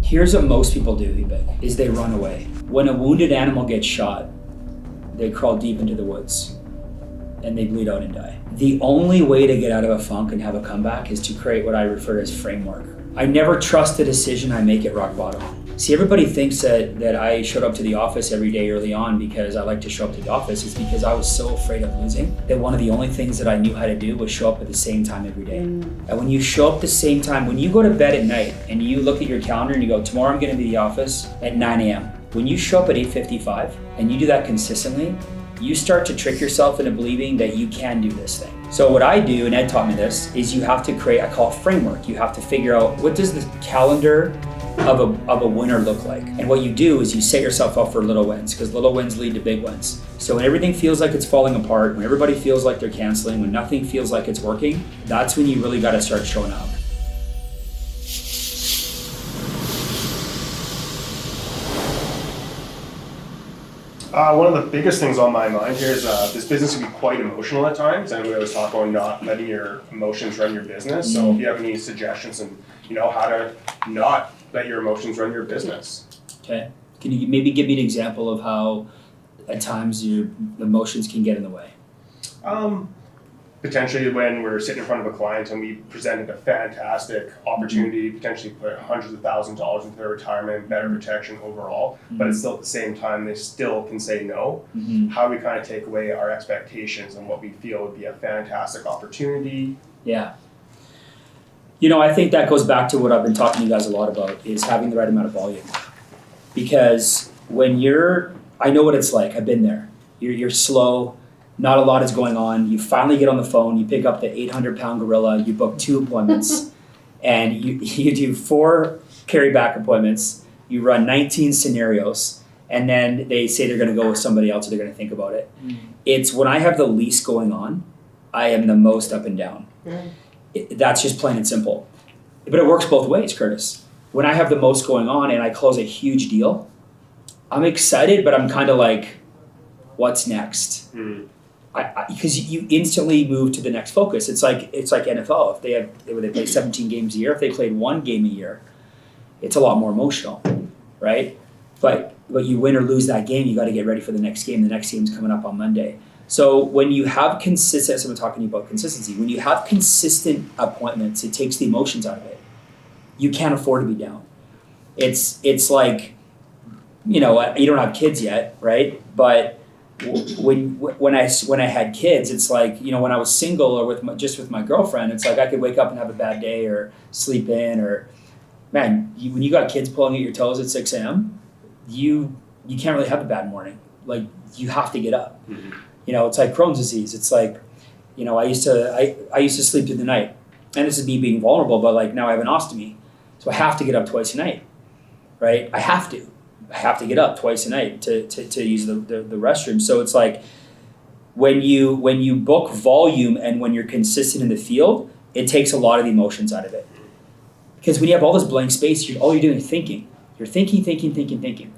Here's what most people do, is they run away. When a wounded animal gets shot, they crawl deep into the woods and they bleed out and die. The only way to get out of a funk and have a comeback is to create what I refer to as framework. I never trust the decision I make at rock bottom. See, everybody thinks that I showed up to the office every day early on because I like to show up to the office. It's because I was so afraid of losing that one of the only things that I knew how to do was show up at the same time every day. And when you show up the same time, when you go to bed at night and you look at your calendar and you go, tomorrow I'm gonna be at the office at 9 a.m. When you show up at 8:55 and you do that consistently, you start to trick yourself into believing that you can do this thing. So what I do, and Ed taught me this, is you have to create, I call it framework. You have to figure out, what does the calendar of a winner look like? And what you do is you set yourself up for little wins, because little wins lead to big wins. So when everything feels like it's falling apart, when everybody feels like they're canceling, when nothing feels like it's working, that's when you really got to start showing up. One of the biggest things on my mind here is this business can be quite emotional at times, and we always talk about not letting your emotions run your business. So if you have any suggestions on how to not let your emotions run your business. Okay. Can you maybe give me an example of how at times your emotions can get in the way? Potentially when we're sitting in front of a client and we presented a fantastic opportunity, potentially put hundreds of thousands of dollars into their retirement, better protection overall, but it's still at the same time they still can say no. How do we kind of take away our expectations and what we feel would be a fantastic opportunity? Yeah. I think that goes back to what I've been talking to you guys a lot about, is having the right amount of volume. Because when I know what it's like, I've been there. You're slow, not a lot is going on. You finally get on the phone, you pick up the 800-pound gorilla, you book 2 appointments, and you do 4 carry-back appointments, you run 19 scenarios, and then they say they're gonna go with somebody else or they're gonna think about it. It's when I have the least going on, I am the most up and down. That's just plain and simple. But it works both ways, Curtis. When I have the most going on and I close a huge deal, I'm excited, but I'm kind of like, what's next? Because you instantly move to the next focus. It's like NFL. If they play 17 games a year, if they played 1 game a year, it's a lot more emotional, right? But you win or lose that game, you got to get ready for the next game. The next game's coming up on Monday. So when you have consistent, so I'm talking to you about consistency. When you have consistent appointments, it takes the emotions out of it. You can't afford to be down. It's like, you don't have kids yet, right? But when I had kids, it's like, when I was single or with my girlfriend, it's like I could wake up and have a bad day or sleep in, or man, when you got kids pulling at your toes at 6 a.m., you can't really have a bad morning. Like, you have to get up. It's like Crohn's disease. It's like, I used to sleep through the night, and this is me being vulnerable, but like now I have an ostomy, so I have to get up twice a night, right? I have to get up twice a night to use the restroom. So it's like when you book volume and when you're consistent in the field, it takes a lot of the emotions out of it. Because when you have all this blank space, all you're doing is thinking. You're thinking.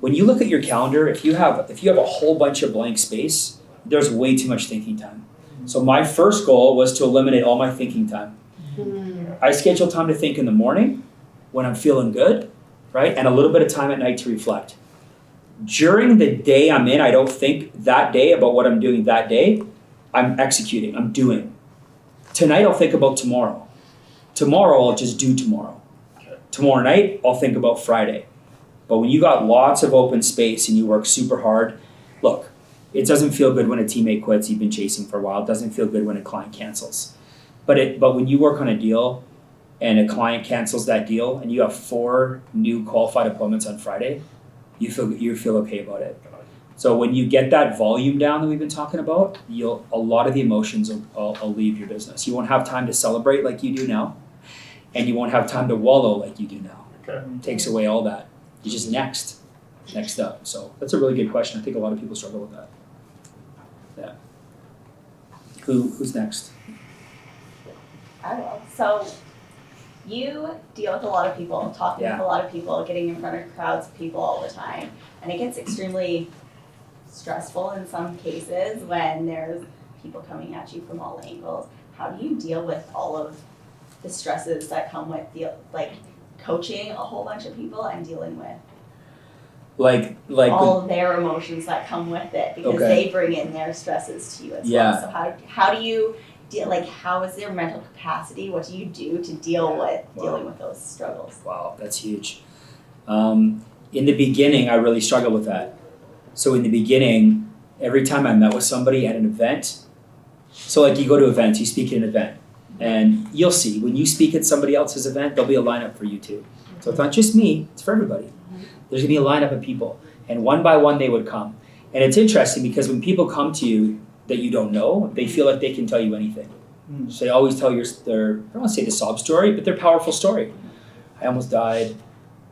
When you look at your calendar, if you have a whole bunch of blank space, there's way too much thinking time. So my first goal was to eliminate all my thinking time. I schedule time to think in the morning when I'm feeling good, right? And a little bit of time at night to reflect. During the day I'm in, I don't think that day about what I'm doing that day. I'm executing, I'm doing. Tonight I'll think about tomorrow. Tomorrow I'll just do tomorrow. Tomorrow night I'll think about Friday. But when you got lots of open space and you work super hard, look, it doesn't feel good when a teammate quits you've been chasing for a while. It doesn't feel good when a client cancels. But when you work on a deal and a client cancels that deal and you have 4 new qualified appointments on Friday, you feel okay about it. So when you get that volume down that we've been talking about, a lot of the emotions will leave your business. You won't have time to celebrate like you do now, and you won't have time to wallow like you do now. It takes away all that. You're just next up. So that's a really good question. I think a lot of people struggle with that. Yeah. Who's next? I will. So you deal with a lot of people, talking with a lot of people, getting in front of crowds of people all the time, and it gets extremely stressful in some cases when there's people coming at you from all angles. How do you deal with all of the stresses that come with coaching a whole bunch of people and dealing with Like all of their emotions that come with it, because Okay. they bring in their stresses to you as Yeah. well. So how do you deal, like, how is their mental capacity? What do you do to deal with dealing with those struggles? wow, that's huge. In the beginning, I really struggled with that. So in the beginning, every time I met with somebody at an event, so like you go to events, you speak at an event, and you'll see when you speak at somebody else's event, there'll be a lineup for you too. So it's not just me, it's for everybody. There's gonna be a lineup of people, and one by one they would come. And it's interesting because when people come to you that you don't know, they feel like they can tell you anything. So they always tell their, I don't wanna say the sob story, but their powerful story. I almost died,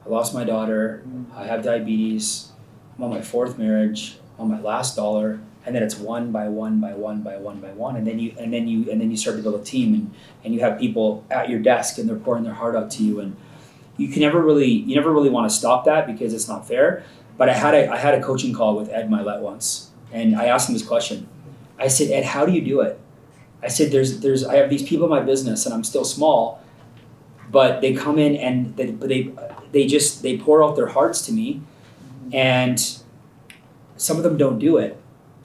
I lost my daughter, I have diabetes, I'm on my 4th marriage, on my last dollar, and then it's one by one by one by one by one, and then you start to build a team, and you have people at your desk and they're pouring their heart out to you, and you never really want to stop that because it's not fair. But I had a coaching call with Ed Milet once, and I asked him this question. I said, Ed, how do you do it? I said, I have these people in my business and I'm still small, but they come in and they pour out their hearts to me, and some of them don't do it,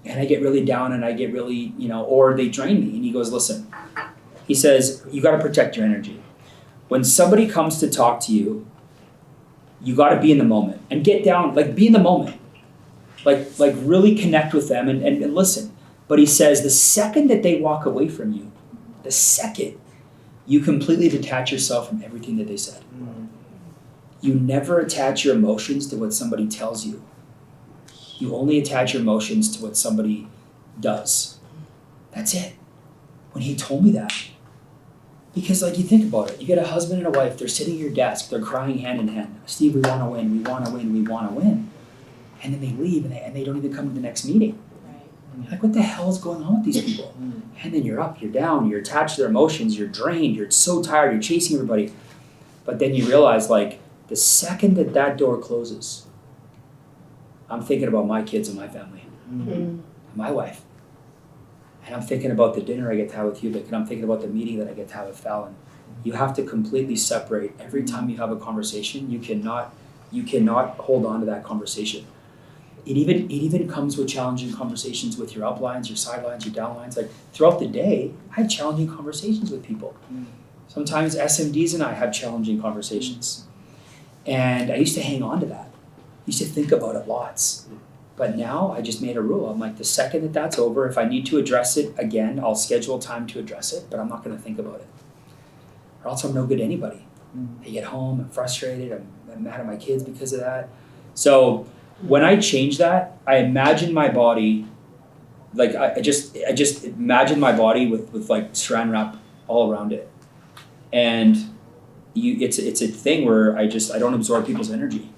and I get really down and I get really, or they drain me. And he goes, listen, he says, you got to protect your energy. When somebody comes to talk to you, you got to be in the moment and get down, like be in the moment, like really connect with them and listen. But he says the second that they walk away from you, the second you completely detach yourself from everything that they said. You never attach your emotions to what somebody tells you. You only attach your emotions to what somebody does. That's it. When he told me that, because like you think about it, you get a husband and a wife, they're sitting at your desk, they're crying hand in hand. Steve, we want to win, we want to win, we want to win. And then they leave and they don't even come to the next meeting. Right. Like, what the hell is going on with these people? And then you're up, you're down, you're attached to their emotions, you're drained, you're so tired, you're chasing everybody. But then you realize, like, the second that door closes, I'm thinking about my kids and my family, and my wife. And I'm thinking about the dinner I get to have with you, and I'm thinking about the meeting that I get to have with Fallon. You have to completely separate. Every time you have a conversation, you cannot hold on to that conversation. It even comes with challenging conversations with your uplines, your sidelines, your downlines. Like throughout the day, I have challenging conversations with people. Sometimes SMDs and I have challenging conversations. And I used to hang on to that. I used to think about it lots. But now I just made a rule. I'm like, the second that's over, if I need to address it again, I'll schedule time to address it, but I'm not going to think about it. Or else I'm no good to anybody. I get home, I'm frustrated, I'm mad at my kids because of that. So when I change that, I imagine my body, like I just imagine my body with like saran wrap all around it. And it's a thing where I don't absorb people's energy.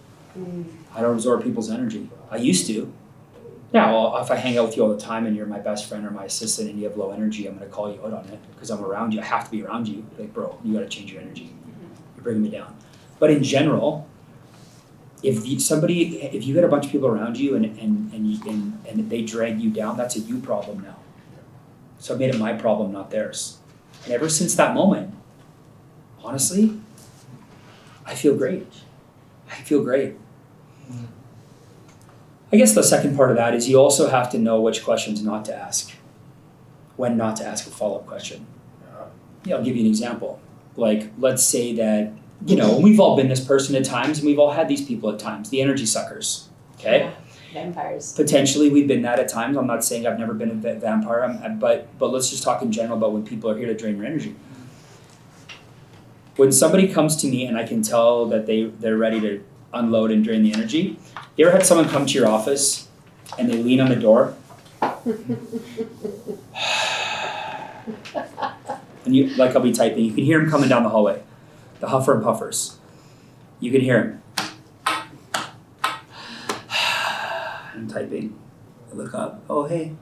I don't absorb people's energy. I used to. Now, if I hang out with you all the time and you're my best friend or my assistant and you have low energy, I'm going to call you out on it because I'm around you. I have to be around you. Like, bro, you got to change your energy. You're bringing me down. But in general, if you got a bunch of people around you and they drag you down, that's a you problem now. So I made it my problem, not theirs. And ever since that moment, honestly, I feel great. I guess the second part of that is you also have to know which questions not to ask, when not to ask a follow-up question. I'll give you an example. Like, let's say that, we've all been this person at times, and we've all had these people at times, the energy suckers, okay? Yeah, vampires. Potentially, we've been that at times. I'm not saying I've never been a vampire, but let's just talk in general about when people are here to drain your energy. When somebody comes to me and I can tell that they're ready to unload and drain the energy, you ever had someone come to your office and they lean on the door? And you, like I'll be typing, you can hear him coming down the hallway. The huffer and puffers. You can hear him. I'm typing. I look up. Oh, hey.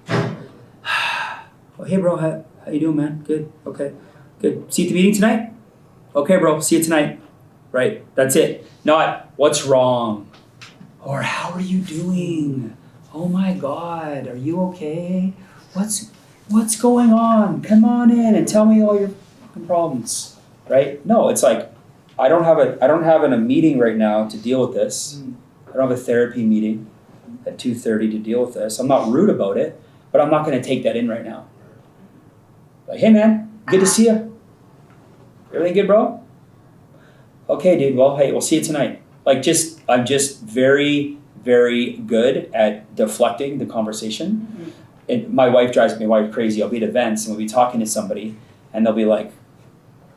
Oh, hey, bro. How you doing, man? Good. Okay. Good. See you at the meeting tonight? Okay, bro. See you tonight. Right. That's it. Not, what's wrong? Or how are you doing? Oh my God. Are you okay? What's going on? Come on in and tell me all your fucking problems. Right? No, it's like, I don't have a meeting right now to deal with this. I don't have a therapy meeting at 2:30 to deal with this. I'm not rude about it, but I'm not going to take that in right now. Like, hey man, good to see you. Everything good, bro? Okay, dude. Well, hey, we'll see you tonight. Like, I'm just very, very good at deflecting the conversation. Mm-hmm. And my wife drives my wife crazy. I'll be at events and we'll be talking to somebody and they'll be like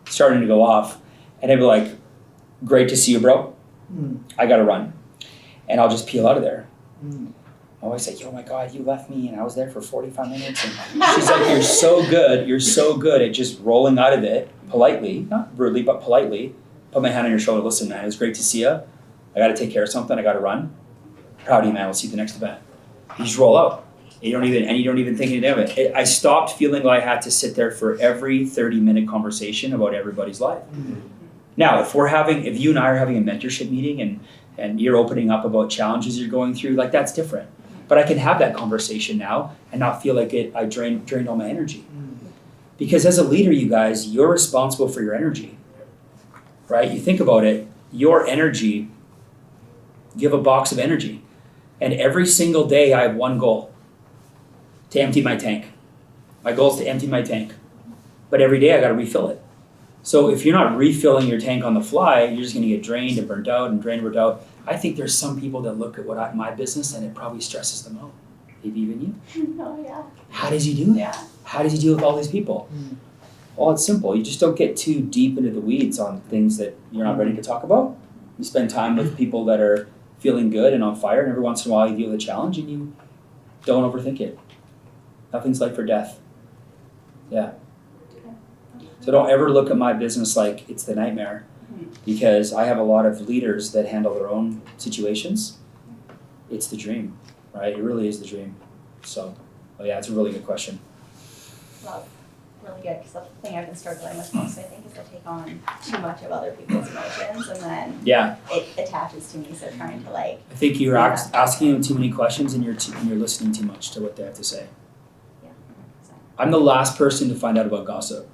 starting to go off and they'll be like, great to see you, bro. I gotta run. And I'll just peel out of there. My wife's like, oh my God, you left me and I was there for 45 minutes. And she's like, you're so good at just rolling out of it politely, not rudely, but politely. Put my hand on your shoulder, listen man, it was great to see you. I gotta take care of something, I gotta run. Proud of you man, we'll see you at the next event. You just roll out. You don't even think anything of it. I stopped feeling like I had to sit there for every 30-minute conversation about everybody's life. Now, if you and I are having a mentorship meeting and you're opening up about challenges you're going through, like that's different. But I can have that conversation now and not feel like I drained all my energy. Because as a leader, you guys, you're responsible for your energy, right? You think about it, your energy, you have a box of energy. And every single day I have one goal, to empty my tank. My goal is to empty my tank. But every day I gotta refill it. So if you're not refilling your tank on the fly, you're just gonna get drained and burnt out and drained and burnt out. I think there's some people that look at my business and it probably stresses them out. Maybe even you. Oh yeah. How does he do it? Yeah. How does he deal with all these people? Well, it's simple. You just don't get too deep into the weeds on things that you're not ready to talk about. You spend time with people that are feeling good and on fire, and every once in a while you deal with a challenge and you don't overthink it. Nothing's life or death. Yeah. So don't ever look at my business like it's the nightmare, because I have a lot of leaders that handle their own situations. It's the dream, right? It really is the dream. So, yeah, it's a really good question. Well, really good, because that's the thing I've been struggling with most, I think, is I take on too much of other people's emotions and then it attaches to me, so trying to like... I think you're asking them too many questions and you're listening too much to what they have to say. Yeah. So. I'm the last person to find out about gossip.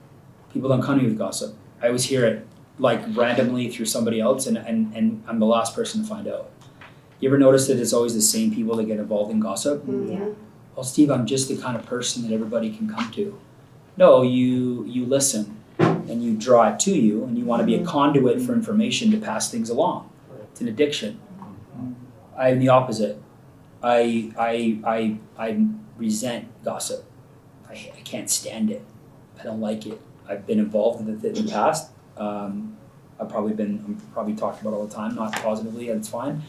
People don't come to me with gossip. I always hear it like randomly through somebody else and I'm the last person to find out. You ever notice that it's always the same people that get involved in gossip? Yeah. Well, Steve, I'm just the kind of person that everybody can come to. No, you listen and you draw it to you and you want to be a conduit for information to pass things along. It's an addiction. I'm the opposite. I resent gossip. I can't stand it. I don't like it. I've been involved with it in the past. I'm probably talked about all the time, not positively, and it's fine.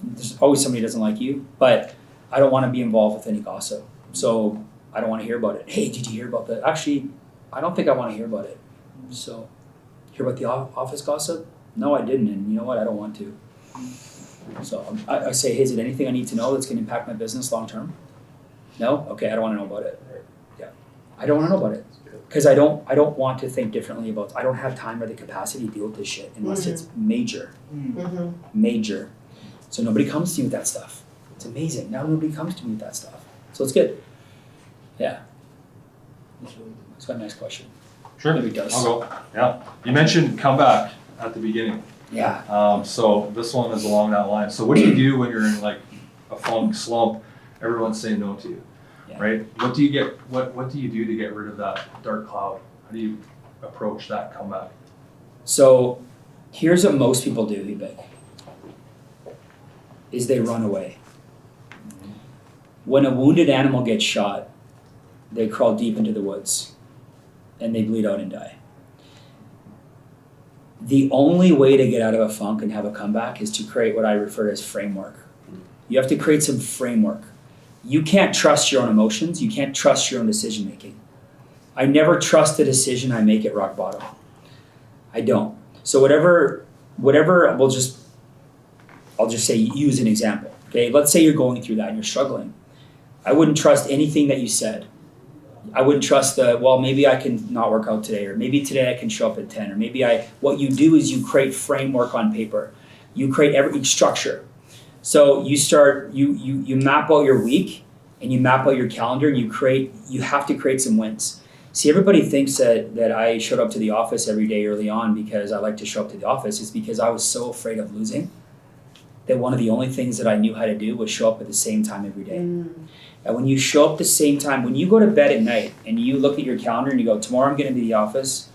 There's always somebody who doesn't like you, but I don't want to be involved with any gossip. So I don't want to hear about it. Hey, did you hear about that? Actually, I don't think I want to hear about it. So, hear about the office gossip? No, I didn't, and you know what? I don't want to. So I say, hey, is it anything I need to know that's going to impact my business long term? No? Okay, I don't want to know about it. Yeah, I don't want to know about it. Because I don't want to think differently about it. I don't have time or the capacity to deal with this shit unless it's major. Major. So nobody comes to me with that stuff. It's amazing. Now nobody comes to me with that stuff. So it's good. Yeah. Let's go to the next question. Sure. Maybe it does. I'll go. Yeah. You mentioned comeback at the beginning. Yeah. So this one is along that line. So what do you do when you're in like a funk slump? Everyone's saying no to you. Yeah. Right? What do you do to get rid of that dark cloud? How do you approach that comeback? So here's what most people do, Ebay, is they run away. When a wounded animal gets shot, they crawl deep into the woods and they bleed out and die. The only way to get out of a funk and have a comeback is to create what I refer to as framework. You have to create some framework. You can't trust your own emotions. You can't trust your own decision making. I never trust the decision I make at rock bottom. I don't. So I'll just say, use an example. Okay, let's say you're going through that and you're struggling. I wouldn't trust anything that you said. I wouldn't trust maybe I can not work out today, or maybe today I can show up at 10, or what you do is you create framework on paper. You create every structure. So you map out your week and you map out your calendar and you have to create some wins. See, everybody thinks that I showed up to the office every day early on because I like to show up to the office. It's because I was so afraid of losing that one of the only things that I knew how to do was show up at the same time every day. And when you show up at the same time, when you go to bed at night and you look at your calendar and you go, tomorrow I'm going to be at the office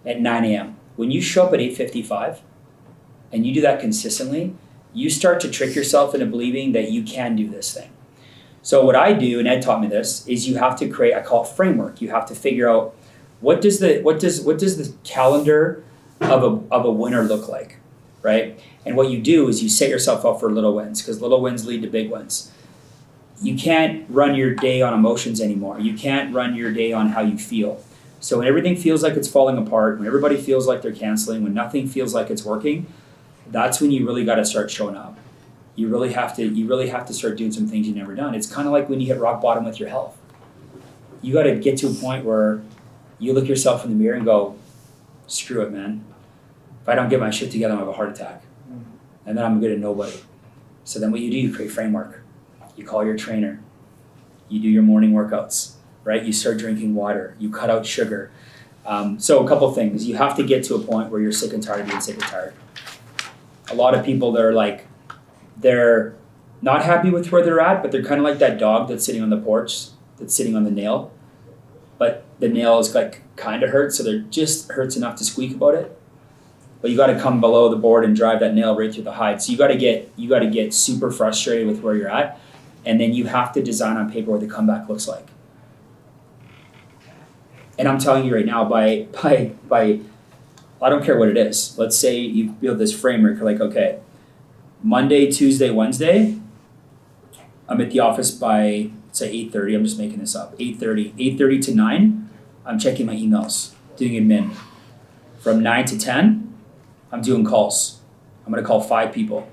at 9 a.m. When you show up at 8:55 and you do that consistently, you start to trick yourself into believing that you can do this thing. So what I do, and Ed taught me this, is you have to create, I call it framework. You have to figure out what does the calendar of a winner look like, right? And what you do is you set yourself up for little wins, because little wins lead to big wins. You can't run your day on emotions anymore. You can't run your day on how you feel. So when everything feels like it's falling apart, when everybody feels like they're canceling, when nothing feels like it's working, that's when you really got to start showing up. You really have to start doing some things you've never done. It's kind of like when you hit rock bottom with your health. You got to get to a point where you look yourself in the mirror and go, screw it, man. If I don't get my shit together, I'm gonna have a heart attack. And then I'm good at nobody. So then what you do, you create framework. You call your trainer. You do your morning workouts, right? You start drinking water. You cut out sugar. So a couple of things. You have to get to a point where you're sick and tired of being sick and tired. A lot of people, they're not happy with where they're at, but they're kind of like that dog that's sitting on the porch, that's sitting on the nail, but the nail is like kind of hurt, so it just hurts enough to squeak about it. But you got to come below the board and drive that nail right through the hide. So you got to get super frustrated with where you're at, and then you have to design on paper what the comeback looks like. And I'm telling you right now, by I don't care what it is. Let's say you build this framework. You're like, okay, Monday, Tuesday, Wednesday, I'm at the office by, say, 8:30. I'm just making this up. 8:30 to 9, I'm checking my emails, doing admin. From 9 to 10, I'm doing calls. I'm going to call 5 people.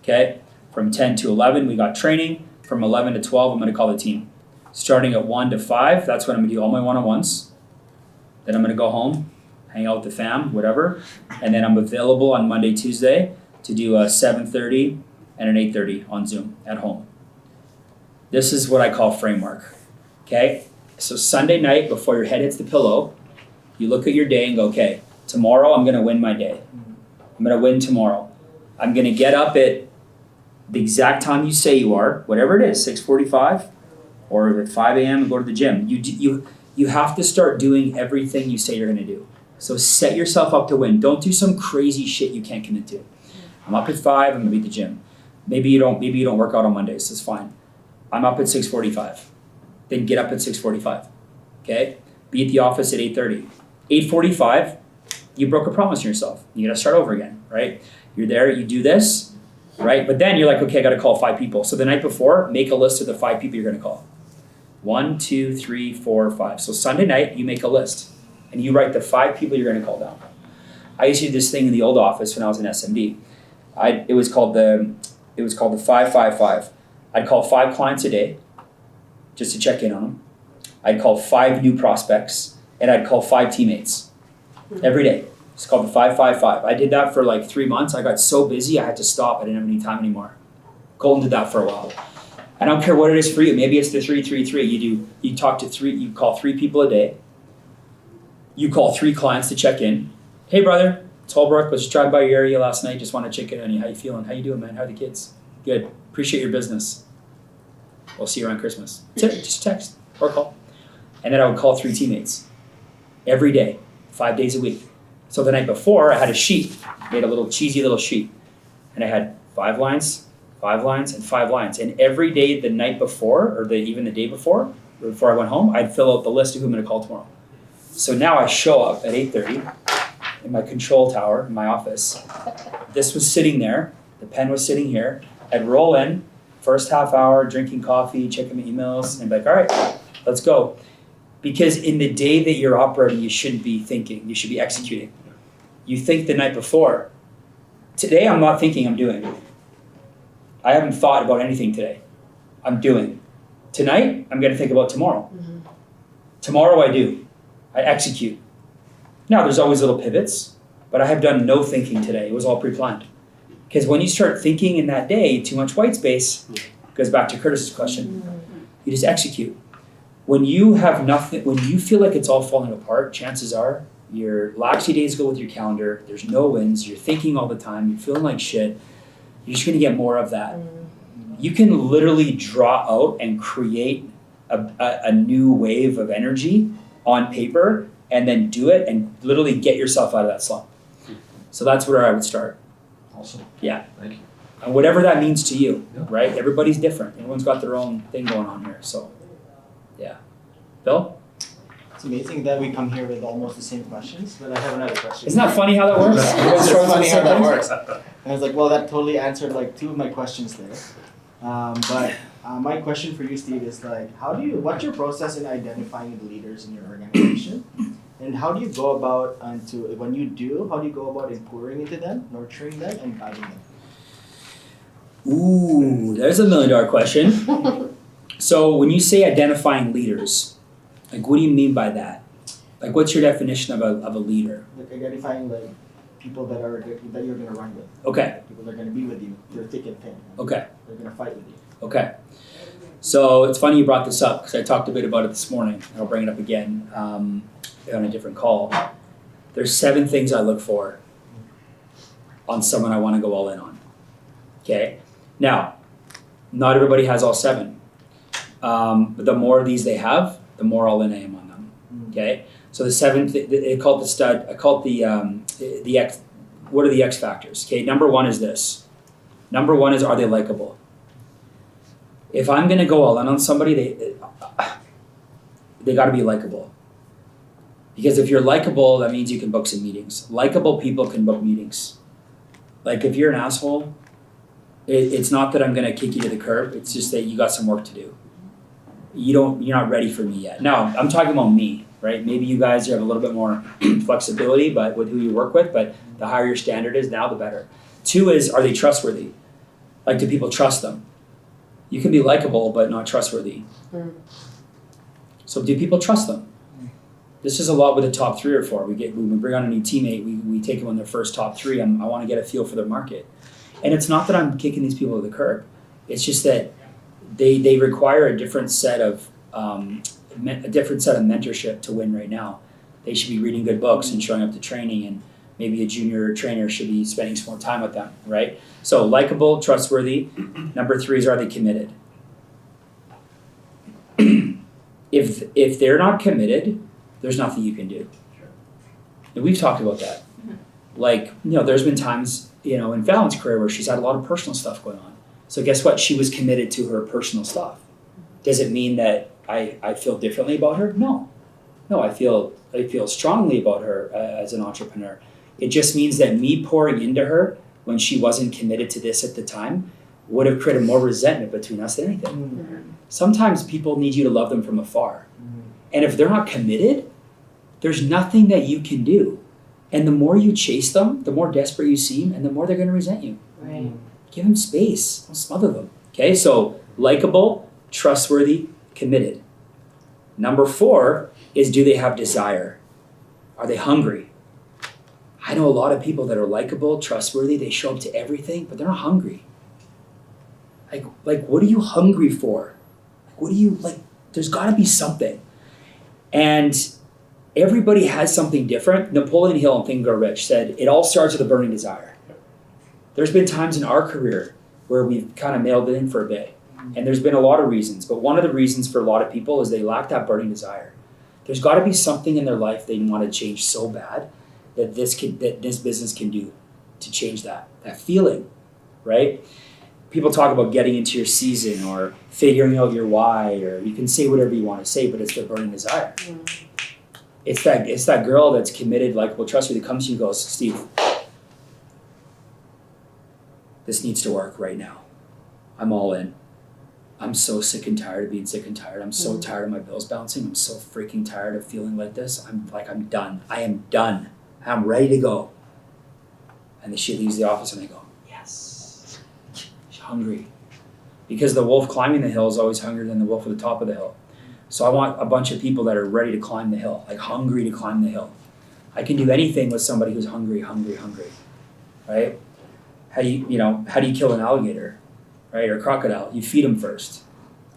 Okay? From 10 to 11, we got training. From 11 to 12, I'm going to call the team. Starting at 1 to 5, that's when I'm going to do all my one-on-ones. Then I'm going to go home, hang out with the fam, whatever. And then I'm available on Monday, Tuesday to do a 7:30 and an 8:30 on Zoom at home. This is what I call framework, okay? So Sunday night, before your head hits the pillow, you look at your day and go, okay, tomorrow I'm gonna win my day. I'm gonna win tomorrow. I'm gonna get up at the exact time you say you are, whatever it is, 6:45 or at 5 a.m. and go to the gym. You have to start doing everything you say you're gonna do. So set yourself up to win. Don't do some crazy shit you can't commit to. I'm up at 5, I'm gonna be at the gym. Maybe you don't work out on Mondays, that's fine. I'm up at 6:45. Then get up at 6:45. Okay? Be at the office at 8:30. 8:45, you broke a promise to yourself. You gotta start over again, right? You're there, you do this, right? But then you're like, okay, I gotta call 5 people. So the night before, make a list of the 5 people you're gonna call. 1, 2, 3, 4, 5. So Sunday night, you make a list and you write the 5 people you're gonna call down. I used to do this thing in the old office when I was in SMD. It was called the 5-5-5. I'd call 5 clients a day just to check in on them. I'd call 5 new prospects, and I'd call 5 teammates every day. It's called the 5-5-5. I did that for like 3 months. I got so busy I had to stop. I didn't have any time anymore. Colton did that for a while. I don't care what it is for you. Maybe it's the 3-3-3. You call 3 people a day. You call 3 clients to check in. Hey brother, it's Holbrook. Was just driving by your area last night. Just want to check in on you. How you feeling? How you doing, man? How are the kids? Good. Appreciate your business. We'll see you around Christmas. That's it. Just text or call. And then I would call 3 teammates every day, 5 days a week. So the night before, I had a sheet, made a little cheesy little sheet. And I had 5 lines, 5 lines, and 5 lines. And every day the night before, or even the day before I went home, I'd fill out the list of who I'm going to call tomorrow. So now I show up at 8:30 in my control tower in my office. This was sitting there. The pen was sitting here. I'd roll in, first half hour, drinking coffee, checking my emails, and be like, all right, let's go. Because in the day that you're operating, you shouldn't be thinking, you should be executing. You think the night before. Today, I'm not thinking, I'm doing. I haven't thought about anything today. I'm doing. Tonight, I'm going to think about tomorrow. Mm-hmm. Tomorrow, I do. I execute. Now, there's always little pivots, but I have done no thinking today. It was all pre-planned. Because when you start thinking in that day, too much white space, goes back to Curtis's question. You just execute. when you have nothing, when you feel like it's all falling apart, chances are your laxy days go with your calendar, there's no wins, you're thinking all the time, you're feeling like shit, you're just gonna get more of that. You can literally draw out and create a new wave of energy on paper and then do it and literally get yourself out of that slump. So that's where I would start. Awesome. Yeah. Thank you. And whatever that means to you, Yeah. right? Everybody's different. Everyone's got their own thing going on here. So, yeah. Bill? It's amazing that we come here with almost the same questions, but I have another question. Isn't that funny how that works? Everyone's It's throwing funny some how that things. works. And I was like, well, that totally answered like two of my questions there. But my question for you, Steve, is like, what's your process in identifying the leaders in your organization? And how do you go about, how do you go about pouring into them, nurturing them, and guiding them? Ooh, there's $1 million question. So when you say identifying leaders, like what do you mean by that? Like what's your definition of a leader? Like identifying like people that you're gonna run with. Okay, People that are gonna be with you through thick and thin. okay, They're gonna fight with you. okay. So it's funny you brought this up because I talked a bit about it this morning. I'll bring it up again on a different call. There's 7 things I look for on someone I want to go all in on. Okay. Now, not everybody has all 7. But the more of these they have, the more all in I am on them. Okay. So the 7th, they call it the stud. I call it the X. What are the X factors? Okay. Number 1 is this. Number 1 is, are they likable? If I'm gonna go all in on somebody, they got to be likable. Because if you're likable, that means you can book some meetings. Likable people can book meetings. Like if you're an asshole, it's not that I'm gonna kick you to the curb. It's just that you got some work to do. You're not ready for me yet. Now I'm talking about me, right? Maybe you guys have a little bit more flexibility, but with who you work with. But the higher your standard is, now the better. 2 is, are they trustworthy? Like, do people trust them? You can be likable but not trustworthy. So do people trust them? This is a lot with the top 3 or 4. When we bring on a new teammate, we take them on their first top 3. I want to get a feel for their market. And it's not that I'm kicking these people to the curb. It's just that they require a different set of mentorship to win right now. They should be reading good books and showing up to training, and maybe a junior trainer should be spending some more time with them, right? So likable, trustworthy. Number 3 is, are they committed? If they're not committed, there's nothing you can do. And we've talked about that. Like, there's been times, in Fallon's career where she's had a lot of personal stuff going on. So guess what? She was committed to her personal stuff. Does it mean that I feel differently about her? No, I feel strongly about her as an entrepreneur. It just means that me pouring into her when she wasn't committed to this at the time would have created more resentment between us than anything. Sometimes people need you to love them from afar. And if they're not committed, there's nothing that you can do. And the more you chase them, the more desperate you seem, and the more they're going to resent you. Right. Give them space. Don't smother them. Okay, so likable, trustworthy, committed. Number 4 is, do they have desire? Are they hungry? I know a lot of people that are likable, trustworthy, they show up to everything, but they're not hungry. Like what are you hungry for? What do you, there's gotta be something. And everybody has something different. Napoleon Hill in Think and Grow Rich said, it all starts with a burning desire. There's been times in our career where we've kind of mailed it in for a bit. And there's been a lot of reasons, but one of the reasons for a lot of people is they lack that burning desire. There's got to be something in their life they want to change so bad that this business can do to change that feeling, right? People talk about getting into your season or figuring out your why, or you can say whatever you want to say, but it's the burning desire. It's that girl that's committed, likable, trustworthy, that comes to you and goes, Steve, this needs to work right now. I'm all in. I'm so sick and tired of being sick and tired. I'm so tired of my bills bouncing. I'm so freaking tired of feeling like this. I'm done. I am done. I'm ready to go. And then she leaves the office and I go, yes. She's hungry. Because the wolf climbing the hill is always hungrier than the wolf at the top of the hill. So I want a bunch of people that are ready to climb the hill, like hungry to climb the hill. I can do anything with somebody who's hungry, right? How do you kill an alligator? Right, or crocodile, you feed them first,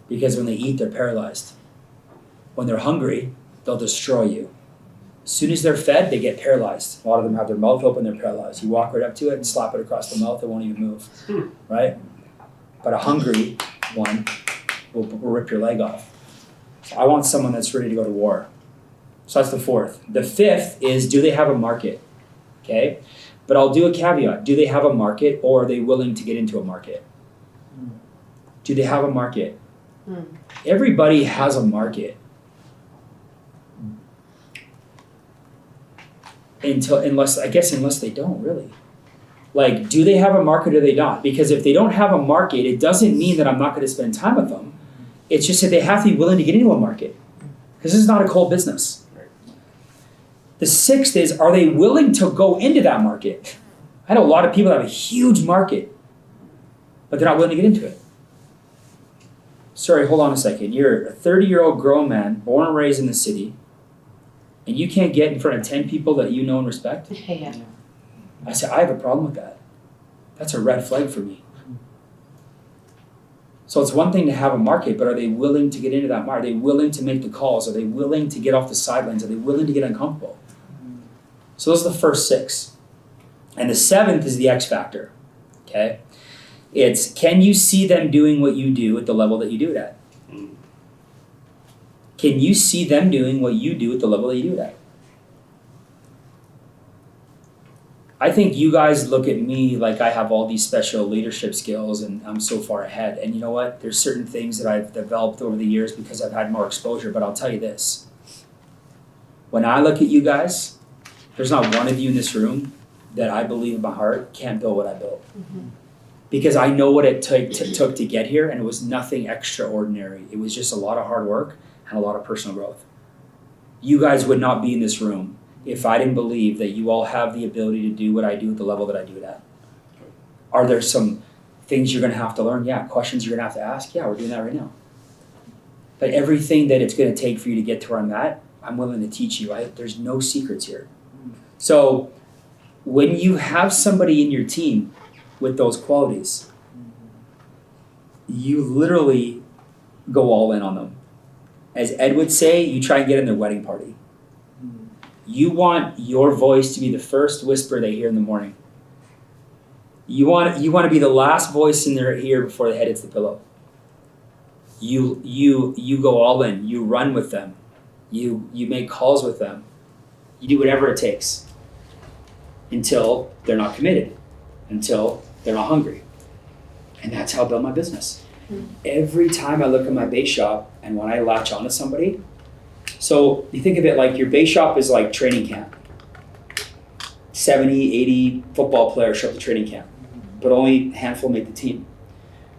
because when they eat, they're paralyzed. When they're hungry, they'll destroy you. As soon as they're fed, they get paralyzed. A lot of them have their mouth open, they're paralyzed. You walk right up to it and slap it across the mouth, it won't even move, right? But a hungry one will rip your leg off. So I want someone that's ready to go to war. So that's the fourth. The fifth is, do they have a market? Okay? But I'll do a caveat. Do they have a market, or are they willing to get into a market? Do they have a market? Everybody has a market. Unless they don't really. Like, do they have a market or they not? Because if they don't have a market, it doesn't mean that I'm not going to spend time with them. It's just that they have to be willing to get into a market. Because this is not a cold business. The sixth is, are they willing to go into that market? I know a lot of people have a huge market, but they're not willing to get into it. Sorry, hold on a second. You're a 30-year-old grown man, born and raised in the city, and you can't get in front of 10 people that you know and respect? Yeah. I said, I have a problem with that. That's a red flag for me. So it's one thing to have a market, but are they willing to get into that market? Are they willing to make the calls? Are they willing to get off the sidelines? Are they willing to get uncomfortable? So those are the first six. And the seventh is the X factor, okay? It's, can you see them doing what you do at the level that you do it at? Can you see them doing what you do at the level that you do it at? I think you guys look at me like I have all these special leadership skills and I'm so far ahead. And you know what? There's certain things that I've developed over the years because I've had more exposure. But I'll tell you this. When I look at you guys, there's not one of you in this room that I believe in my heart can't build what I built. Because I know what it took to get here, and it was nothing extraordinary. It was just a lot of hard work and a lot of personal growth. You guys would not be in this room if I didn't believe that you all have the ability to do what I do at the level that I do it at. Are there some things you're going to have to learn? Yeah. Questions you're going to have to ask? Yeah, we're doing that right now. But everything that it's going to take for you to get to where I'm at, I'm willing to teach you. There's no secrets here. So when you have somebody in your team with those qualities, you literally go all in on them. As Ed would say, you try and get in their wedding party. You want your voice to be the first whisper they hear in the morning. You want to be the last voice in their ear before the head hits the pillow. You go all in. You run with them. You make calls with them. You do whatever it takes until they're not committed, until they're not hungry. And that's how I build my business. Every time I look at my base shop and when I latch onto somebody, so you think of it like your base shop is like training camp. 70, 80 football players show up to training camp, but only a handful make the team,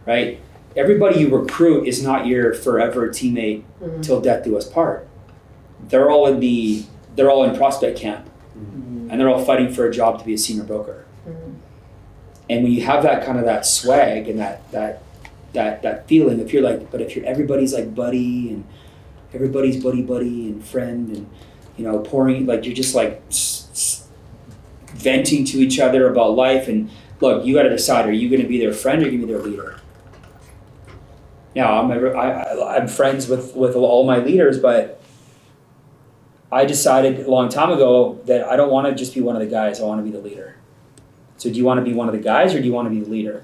right? Everybody you recruit is not your forever teammate till death do us part. They're all in prospect camp, and they're all fighting for a job to be a senior broker. And when you have that kind of that swag and that feeling, if you're everybody's like buddy and everybody's buddy and friend and pouring, like you're just like venting to each other about life, and look, you got to decide, are you going to be their friend or are you going to be their leader? Now I'm friends with all my leaders, but I decided a long time ago that I don't want to just be one of the guys, I want to be the leader. So do you want to be one of the guys or do you want to be the leader?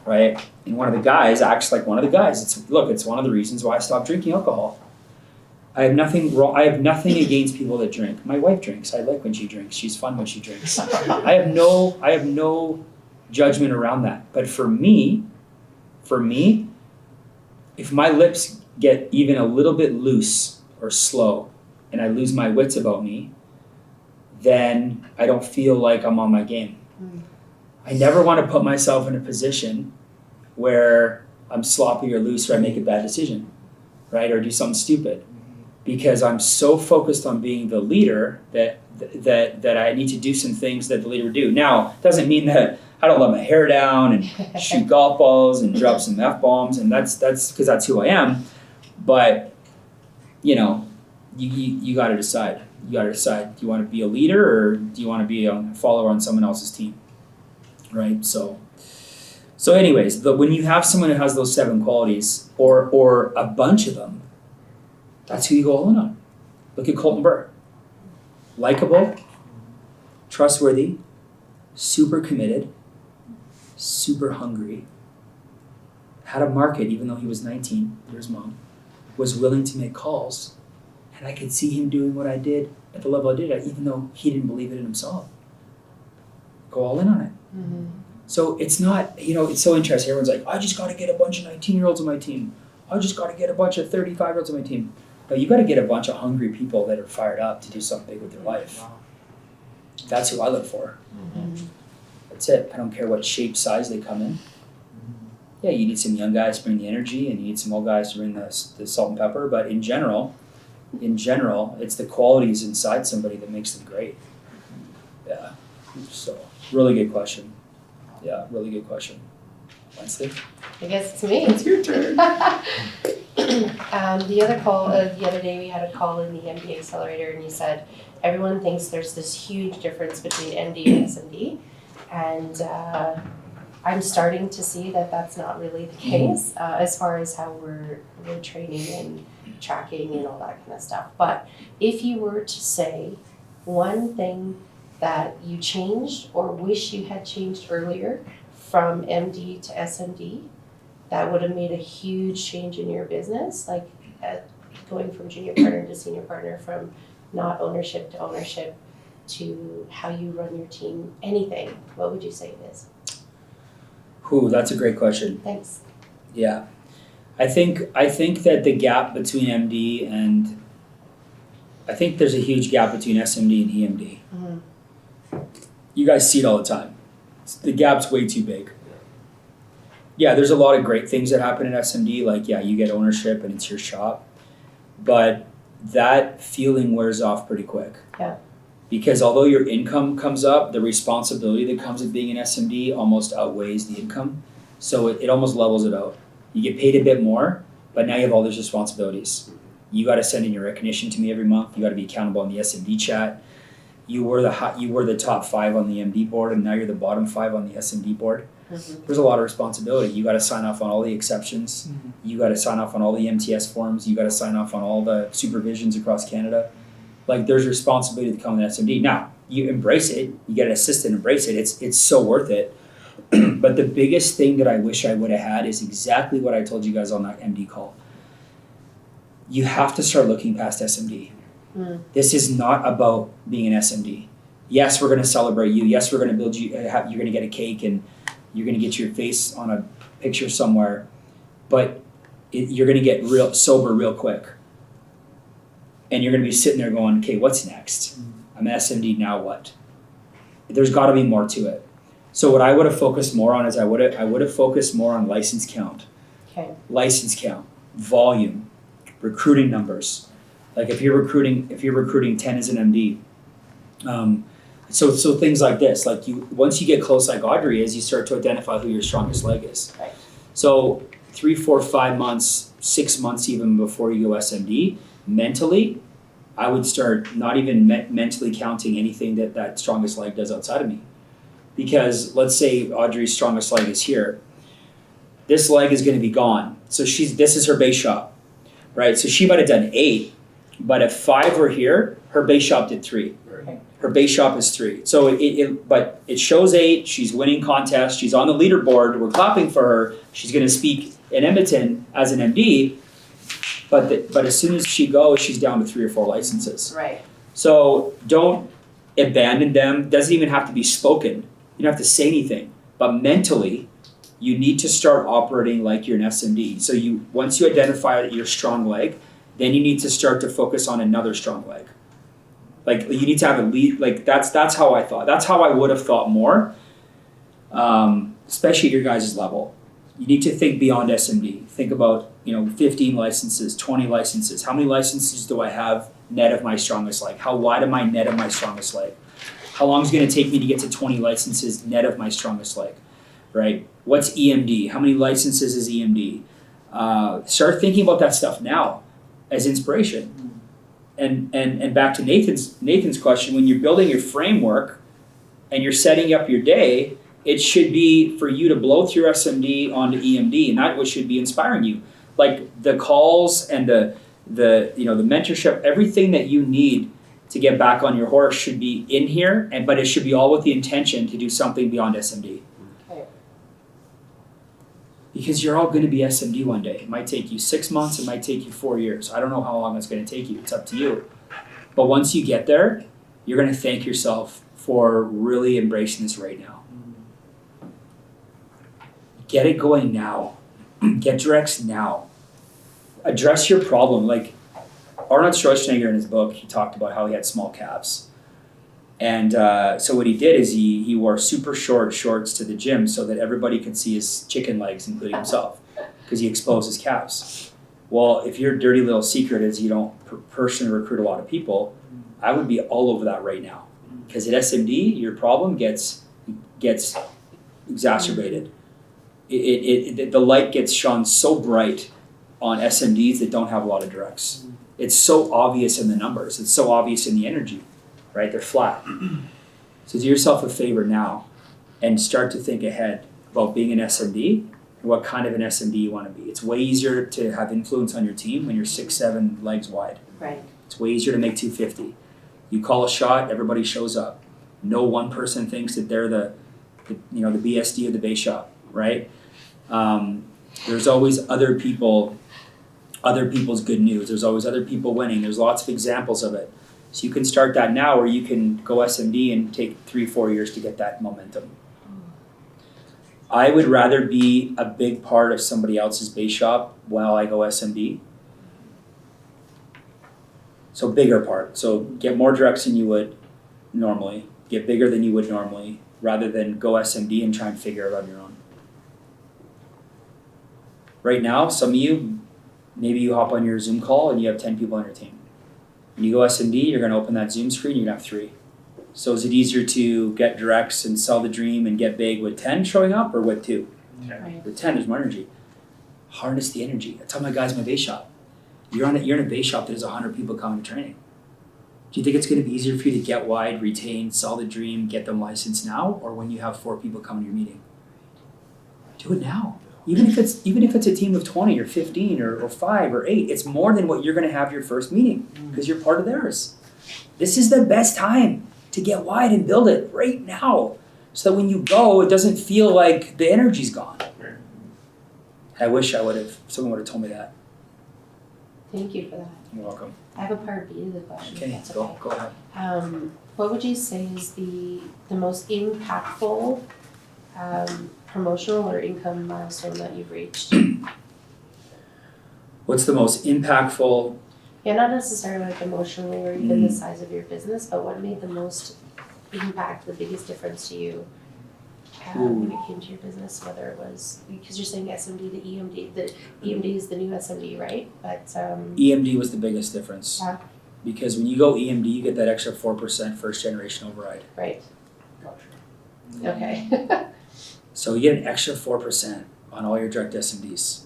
Right? And one of the guys acts like one of the guys. It's one of the reasons why I stopped drinking alcohol. I have nothing wrong. I have nothing against people that drink. My wife drinks. I like when she drinks. She's fun when she drinks. I have no judgment around that. But for me, if my lips get even a little bit loose or slow and I lose my wits about me, then I don't feel like I'm on my game. I never want to put myself in a position where I'm sloppy or loose or I make a bad decision, right? Or do something stupid. Because I'm so focused on being the leader that I need to do some things that the leader would do. Now, it doesn't mean that I don't let my hair down and shoot golf balls and drop some F-bombs, and that's because that's who I am. But, you got to decide. You got to decide. Do you want to be a leader or do you want to be a follower on someone else's team? Right? So anyways, when you have someone who has those 7 qualities or a bunch of them, That's who you go all in on. Look at Colton Burr. Likeable, trustworthy, super committed, super hungry, had a market even though he was 19, his mom, was willing to make calls, and I could see him doing what I did at the level I did it, even though he didn't believe it in himself. Go all in on it. Mm-hmm. So it's not, it's so interesting. Everyone's like, I just got to get a bunch of 19-year-olds on my team. I just got to get a bunch of 35-year-olds on my team. No, you got to get a bunch of hungry people that are fired up to do something big with their life. That's who I look for. Mm-hmm. That's it. I don't care what shape, size they come in. Yeah, you need some young guys to bring the energy, and you need some old guys to bring the salt and pepper. But in general, it's the qualities inside somebody that makes them great. Yeah. So, really good question. Yeah, really good question. Wednesday? I guess it's me. It's your turn. The other day we had a call in the MD Accelerator, and you said everyone thinks there's this huge difference between MD and SMD, and I'm starting to see that that's not really the case as far as how we're training and tracking and all that kind of stuff. But if you were to say one thing that you changed or wish you had changed earlier from MD to SMD, that would have made a huge change in your business, like going from junior partner to senior partner, from not ownership to ownership, to how you run your team, anything, what would you say it is? Ooh, that's a great question. Thanks. Yeah. I think that the gap between MD and I think there's a huge gap between SMD and EMD. Mm-hmm. You guys see it all the time. The gap's way too big. Yeah, there's a lot of great things that happen in SMD, like, yeah, you get ownership and it's your shop, but that feeling wears off pretty quick. Yeah. Because although your income comes up, the responsibility that comes with being an SMD almost outweighs the income. So it almost levels it out. You get paid a bit more, but now you have all these responsibilities. You got to send in your recognition to me every month. You got to be accountable on the SMD chat. You were the top 5 on the MD board, and now you're the bottom 5 on the SMD board. Mm-hmm. There's a lot of responsibility. You got to sign off on all the exceptions. Mm-hmm. You got to sign off on all the MTS forms. You got to sign off on all the supervisions across Canada. Like, there's responsibility to come with SMD. Now, you embrace it. You get an assistant, embrace it. It's so worth it. But the biggest thing that I wish I would have had is exactly what I told you guys on that MD call. You have to start looking past SMD. Mm. This is not about being an SMD. Yes, we're going to celebrate you. Yes, we're going to build you. You're going to get a cake and you're going to get your face on a picture somewhere. But you're going to get real sober real quick. And you're going to be sitting there going, okay, what's next? I'm an SMD, now what? There's got to be more to it. So what I would have focused more on is I would have focused more on license count. Okay. License count, volume, recruiting numbers. Like if you're recruiting 10 as an MD. So things like this, like once you get close like Audrey is, you start to identify who your strongest leg is. Right. So 3, 4, 5 months, 6 months even before you go SMD, mentally, I would start not even mentally counting anything that strongest leg does outside of me. Because let's say Audrey's strongest leg is here. This leg is going to be gone. So this is her base shop, right? So she might have done 8, but if 5 were here, her base shop did 3. Right. Her base shop is 3. So but it shows 8. She's winning contests. She's on the leaderboard. We're clapping for her. She's going to speak in Edmonton as an MD. But as soon as she goes, she's down to 3 or 4 licenses. Right. So don't abandon them. Doesn't even have to be spoken. You don't have to say anything. But mentally, you need to start operating like you're an SMD. So once you identify your strong leg, then you need to start to focus on another strong leg. Like you need to have a lead. Like that's how I thought. That's how I would have thought more, especially at your guys' level. You need to think beyond SMD. Think about 15 licenses, 20 licenses. How many licenses do I have net of my strongest leg? How wide am I net of my strongest leg? How long is it going to take me to get to 20 licenses net of my strongest leg? Right? What's EMD? How many licenses is EMD? Start thinking about that stuff now as inspiration. And back to Nathan's question, when you're building your framework and you're setting up your day, it should be for you to blow through SMD onto EMD, and that should be inspiring you. Like the calls and the the mentorship, everything that you need to get back on your horse should be in here, but it should be all with the intention to do something beyond SMD. Okay. Because you're all going to be SMD one day. It might take you 6 months, it might take you 4 years. I don't know how long it's going to take you. It's up to you. But once you get there, you're going to thank yourself for really embracing this right now. Get it going now. Get directs now. Address your problem. Like Arnold Schwarzenegger in his book, he talked about how he had small calves. And so what he did is he wore super short shorts to the gym so that everybody could see his chicken legs, including himself, because he exposed his calves. Well, if your dirty little secret is you don't personally recruit a lot of people, I would be all over that right now. Because at SMD, your problem gets exacerbated. The light gets shone so bright on SMDs that don't have a lot of directs. It's so obvious in the numbers. It's so obvious in the energy, right? They're flat. So do yourself a favor now and start to think ahead about being an SMD and what kind of an SMD you want to be. It's way easier to have influence on your team when you're 6'7" legs wide. Right. It's way easier to make 250. You call a shot, everybody shows up. No one person thinks that they're the BSD of the base shop, right? There's always other people's good news. There's always other people winning. There's lots of examples of it. So you can start that now, or you can go SMD and take 3-4 years to get that momentum. I would rather be a big part of somebody else's base shop while I go SMD. So bigger part. So get more directs than you would normally. Get bigger than you would normally, rather than go SMD and try and figure it out on your own. Right now, some of you, maybe you hop on your Zoom call and you have 10 people on your team. When you go SMD, you're going to open that Zoom screen, you're going to have 3. So is it easier to get directs and sell the dream and get big with 10 showing up, or with 2? Right. With 10, there's more energy. Harness the energy. I tell my guys in my base shop, you're in a base shop that has 100 people coming to training. Do you think it's going to be easier for you to get wide, retain, sell the dream, get them licensed now, or when you have 4 people coming to your meeting? Do it now. Even if it's a team of 20 or 15 or 5 or 8, it's more than what you're going to have your first meeting because you're part of theirs. This is the best time to get wide and build it right now, so that when you go, it doesn't feel like the energy's gone. I wish someone would have told me that. Thank you for that. You're welcome. I have a part B to the question. if Okay, that's go ahead. What would you say is the most impactful promotional or income milestone that you've reached? What's the most impactful? Yeah, not necessarily like emotionally or even the size of your business, but what made the most impact, the biggest difference to you when it came to your business, whether it was, because you're saying SMD, the EMD is the new SMD, right? But EMD was the biggest difference. Yeah. Because when you go EMD, you get that extra 4% first generation override. Right. Okay. So you get an extra 4% on all your direct SMDs.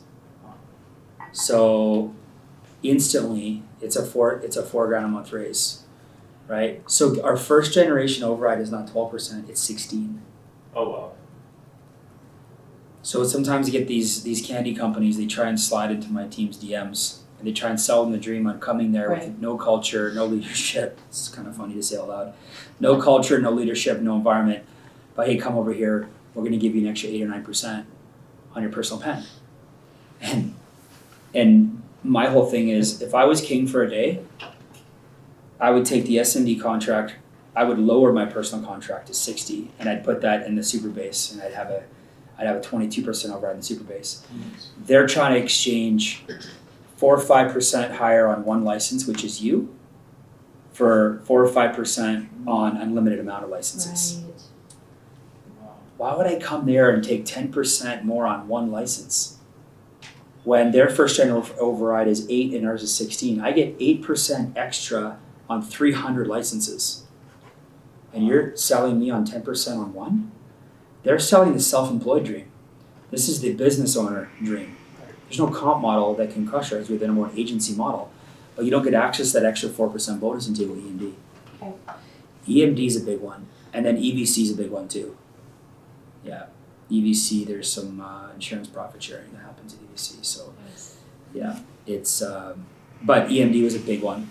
So instantly, it's a $4,000 a month raise, right? So our first generation override is not 12%; it's 16%. Oh wow. So sometimes you get these candy companies. They try and slide into my team's DMs, and they try and sell them the dream on coming there Right. with no culture, no leadership. It's kind of funny to say out loud. No culture, no leadership, no environment. But hey, come over here. We're going to give you an extra 8 or 9% on your personal pen. And my whole thing is, if I was king for a day, I would take the SMD contract. I would lower my personal contract to 60, and I'd put that in the super base, and I'd have a 22% override in the super base. They're trying to exchange 4 or 5% higher on one license, which is you, for 4 or 5% on unlimited amount of licenses. Right. Why would I come there and take 10% more on one license? When their first gen override is 8 and ours is 16, I get 8% extra on 300 licenses. And you're selling me on 10% on one? They're selling the self-employed dream. This is the business owner dream. There's no comp model that can crush ours within a more agency model. But you don't get access to that extra 4% bonus until EMD. Okay. EMD is a big one. And then EVC is a big one too. Yeah, EVC, there's some insurance profit sharing that happens at EVC. So yeah, it's But EMD was a big one.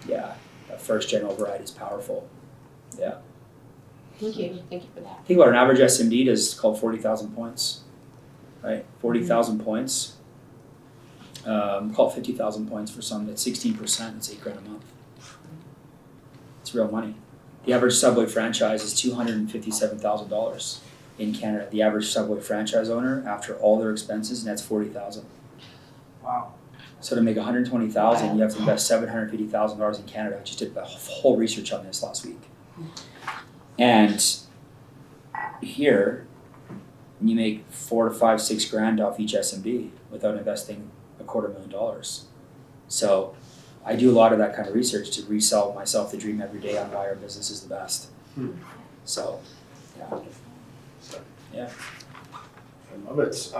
Yeah, that first gen override is powerful. Yeah. Thank you for that. Think about an average SMD does called 40,000 points, right? 40,000 points. Call it 50,000 points for some. That's 16%. It's $8,000 a month. It's real money. The average Subway franchise is $257,000 in Canada. The average Subway franchise owner, after all their expenses, nets 40,000. Wow. So to make 120,000, you have to invest $750,000 in Canada. I just did the whole research on this last week. And here, you make $4 to $5, $6,000 off each SMB without investing $250,000. So I do a lot of that kind of research to resell myself the dream every day on why our business is the best. So, yeah. I love it.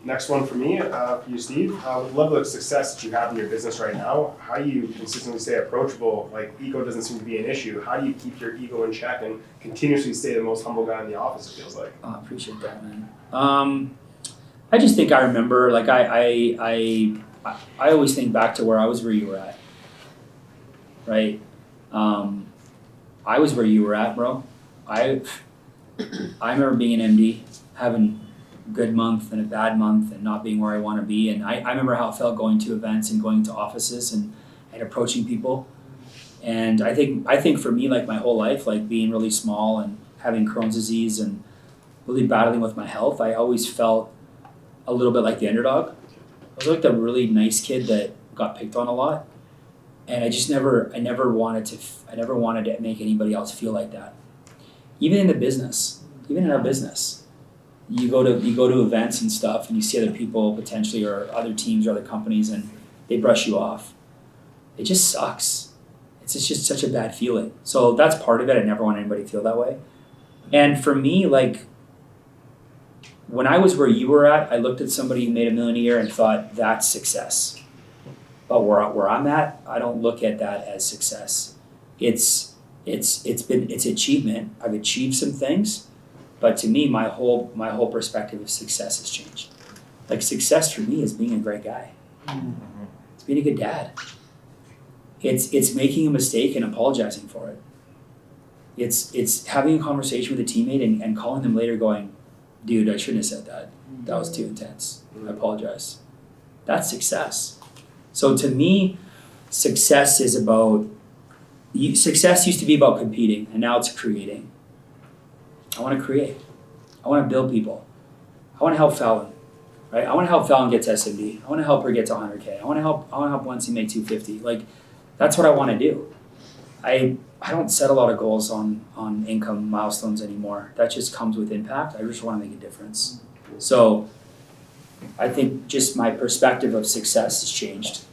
Next one for me, for you, Steve. With the level of success that you have in your business right now, how do you consistently stay approachable? Like, ego doesn't seem to be an issue. How do you keep your ego in check and continuously stay the most humble guy in the office, it feels like? Oh, I appreciate that, man. I just think I remember, like, I always think back to where I was where you were at, right? I was where you were at, bro. I remember being an MD, having a good month and a bad month and not being where I want to be. And I remember how it felt going to events and going to offices and approaching people. And I think for me, like my whole life, like being really small and having Crohn's disease and really battling with my health, I always felt a little bit like the underdog. I was like the really nice kid that got picked on a lot. And I never wanted to make anybody else feel like that. Even in the business, even in our business, you go to events and stuff, and you see other people potentially, or other teams or other companies, and they brush you off. It just sucks. It's just such a bad feeling. So that's part of it. I never want anybody to feel that way. And for me, like when I was where you were at, I looked at somebody who made $1 million a year and thought that's success. But where I'm at, I don't look at that as success. It's achievement. I've achieved some things, but to me, my whole perspective of success has changed. Like success for me is being a great guy. It's being a good dad. It's making a mistake and apologizing for it. It's having a conversation with a teammate and calling them later going, dude, I shouldn't have said that. That was too intense. I apologize. That's success. So to me, success is about, success used to be about competing, and now it's creating. I want to create. I want to build people. I want to help Fallon, right? I want to help Fallon get to SMD. I want to help her get to 100K. I want to help Wency make 250. Like, that's what I want to do. I don't set a lot of goals on income milestones anymore. That just comes with impact. I just want to make a difference. So I think just my perspective of success has changed.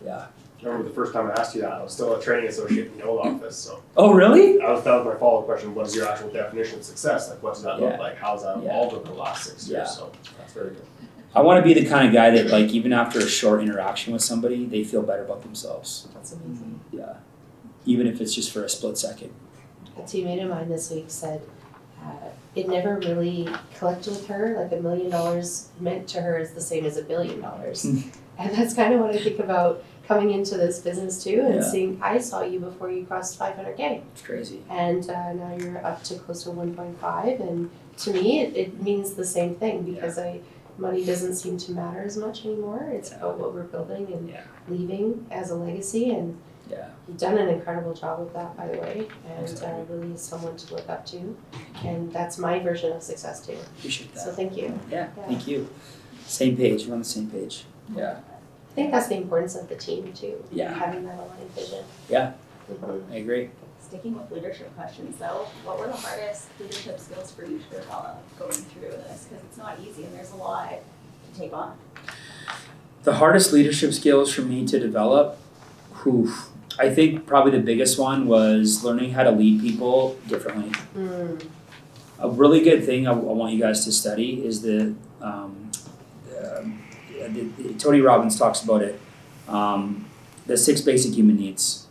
Yeah. I remember the first time I asked you that, I was still a training associate in the old office, so. Oh, really? That was my follow-up question, what is your actual definition of success? Like, what does that look Yeah. like? How's that evolved over the last 6 years? Yeah. So that's very good. I want to be the kind of guy that, like, even after a short interaction with somebody, they feel better about themselves. That's amazing. Yeah. Even if it's just for a split second. A teammate of mine this week said it never really clicked with her. Like $1 million meant to her is the same as $1 billion. And that's kind of what I think about coming into this business too, and Yeah. seeing, I saw you before you crossed 500K. It's crazy. And now you're up to close to 1.5. And to me, it means the same thing, because money doesn't seem to matter as much anymore. It's about what we're building and Yeah. leaving as a legacy. And Yeah. you've done an incredible job with that, by the way, and Thanks, really someone to look up to. And that's my version of success too. Appreciate that. So thank you. Yeah, Yeah. thank you. Same page. We're on the same page. Yeah. I think that's the importance of the team too. Yeah. Having that aligned vision. Yeah. Mhm. I agree. Sticking with leadership questions though, what were the hardest leadership skills for you to develop going through this? Because it's not easy and there's a lot to take on. The hardest leadership skills for me to develop, I think probably the biggest one was learning how to lead people differently. A really good thing I want you guys to study is Tony Robbins talks about it, the 6 basic human needs.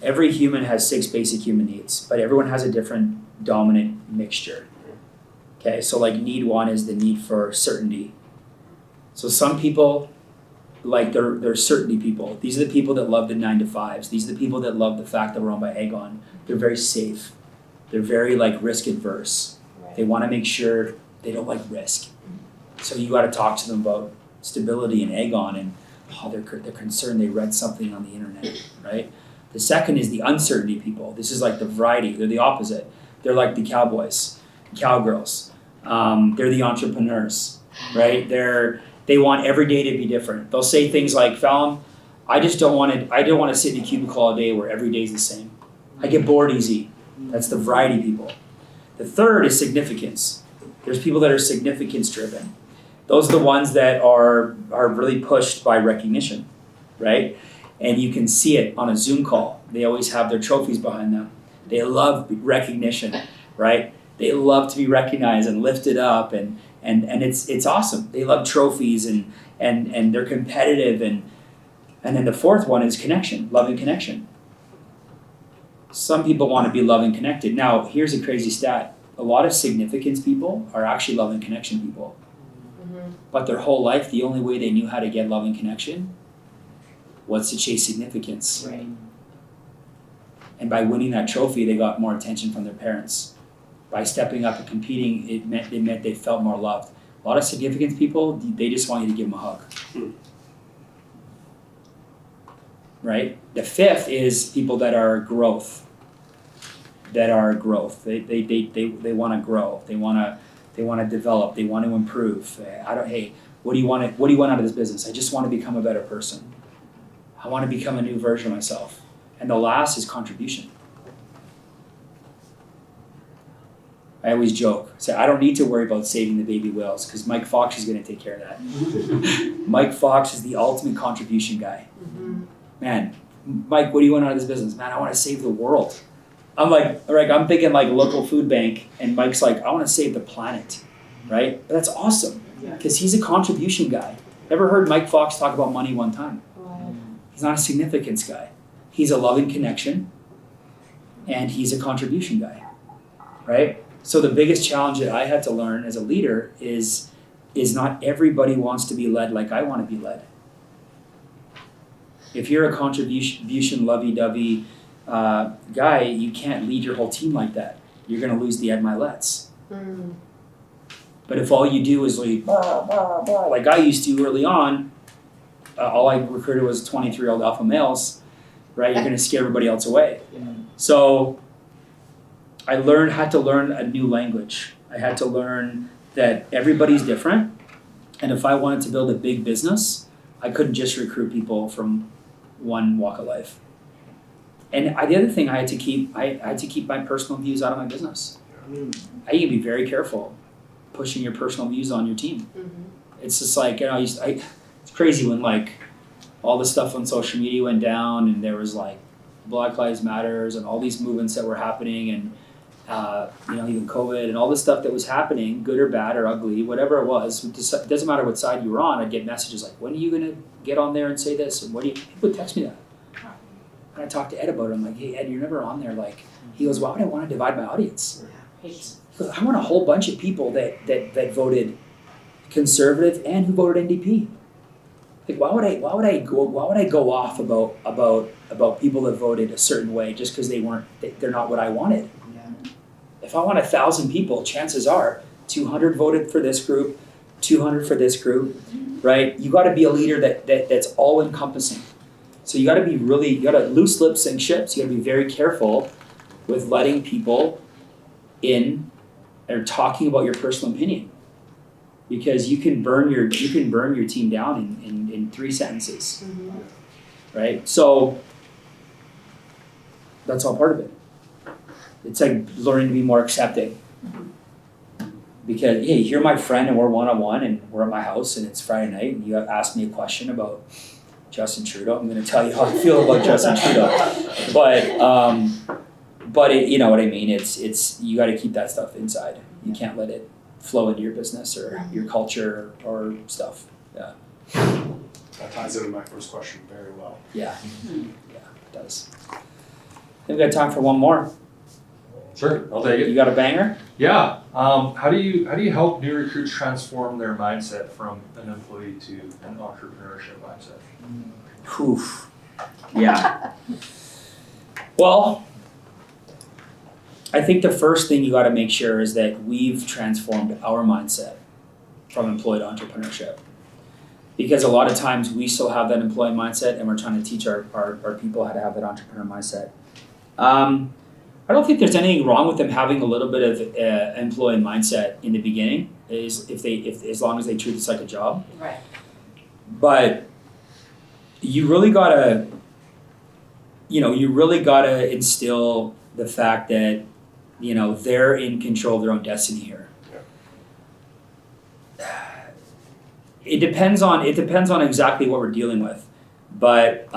Every human has 6 basic human needs, but everyone has a different dominant mixture. Okay, so like need 1 is the need for certainty. So some people like they're certainty people. These are the people that love the 9 to 5s. These are the people that love the fact that we're owned by Aegon. They're very safe. They're very like risk adverse. Right. They want to make sure they don't like risk. So you got to talk to them about stability and Aegon, and they're concerned they read something on the internet, right? The second is the uncertainty people. This is like the variety. They're the opposite. They're like the cowboys, cowgirls. They're the entrepreneurs, right? They want every day to be different. They'll say things like, Fallon, I don't want to sit in a cubicle all day where every day's the same. I get bored easy. That's the variety people. The third is significance. There's people that are significance driven. Those are the ones that are really pushed by recognition, right? And you can see it on a Zoom call. They always have their trophies behind them. They love recognition, right? They love to be recognized and lifted up, and it's awesome. They love trophies and they're competitive, and then the fourth one is connection, love and connection. Some people want to be love and connected. Now, here's a crazy stat. A lot of significance people are actually love and connection people. But their whole life, the only way they knew how to get love and connection was to chase significance. Right. And by winning that trophy, they got more attention from their parents. By stepping up and competing, it meant they felt more loved. A lot of significance people, they just want you to give them a hug. Right? The fifth is people that are growth. They want to grow. They want to develop. They want to improve. Hey, what do you want out of this business? I just want to become a better person. I want to become a new version of myself. And the last is contribution. I always joke, say I don't need to worry about saving the baby whales because Mike Fox is going to take care of that. Mike Fox is the ultimate contribution guy. Man, Mike, what do you want out of this business? Man, I want to save the world. I'm I'm thinking like local food bank, and Mike's like, I want to save the planet, right? But that's awesome because he's a contribution guy. Ever heard Mike Fox talk about money one time? Wow. He's not a significance guy. He's a loving connection, and he's a contribution guy, right? So the biggest challenge that I had to learn as a leader is not everybody wants to be led like I want to be led. If you're a contribution lovey-dovey guy, you can't lead your whole team like that. You're going to lose the Ed Milettes. But if all you do is like I used to early on, all I recruited was 23-year-old alpha males, right? You're going to scare everybody else away. So I had to learn a new language. I had to learn that everybody's different, and if I wanted to build a big business, I couldn't just recruit people from one walk of life. And the other thing I had to keep my personal views out of my business. I need to be very careful pushing your personal views on your team. It's just like, it's crazy when like all the stuff on social media went down, and there was like Black Lives Matters and all these movements that were happening, and even COVID and all this stuff that was happening, good or bad or ugly, whatever it was, it doesn't matter what side you were on. I'd get messages like, when are you going to get on there and say this? And people would text me that. And I talked to Ed about it. I'm like, hey, Ed, you're never on there. Like, he goes, why would I want to divide my audience? He goes, I want a whole bunch of people that voted conservative and who voted NDP. Like, why would I go off about people that voted a certain way just because they're not what I wanted? If I want 1,000 people, chances are 200 voted for this group, 200 for this group, right? You got to be a leader that's all encompassing. So you got to loose lips and ships. You got to be very careful with letting people in or talking about your personal opinion, because you can burn your team down in 3 sentences, right? So that's all part of it. It's like learning to be more accepting. Because, hey, you're my friend and we're one-on-one and we're at my house and it's Friday night and you have asked me a question about Justin Trudeau. I'm going to tell you how I feel about Justin Trudeau. But it, you know what I mean? It's you got to keep that stuff inside. You can't let it flow into your business or your culture or stuff. Yeah. That ties into my first question very well. Yeah. Yeah, it does. I think we've got time for one more. Sure, I'll take You it. got a banger? Yeah. How do you help new recruits transform their mindset from an employee to an entrepreneurship mindset? Oof. Yeah. Well, I think the first thing you got to make sure is that we've transformed our mindset from employee to entrepreneurship. Because a lot of times we still have that employee mindset and we're trying to teach our people how to have that entrepreneur mindset. I don't think there's anything wrong with them having a little bit of employee mindset in the beginning, as long as they treat it like a job. Right. But you really gotta instill the fact that, they're in control of their own destiny here. It depends on exactly what we're dealing with, but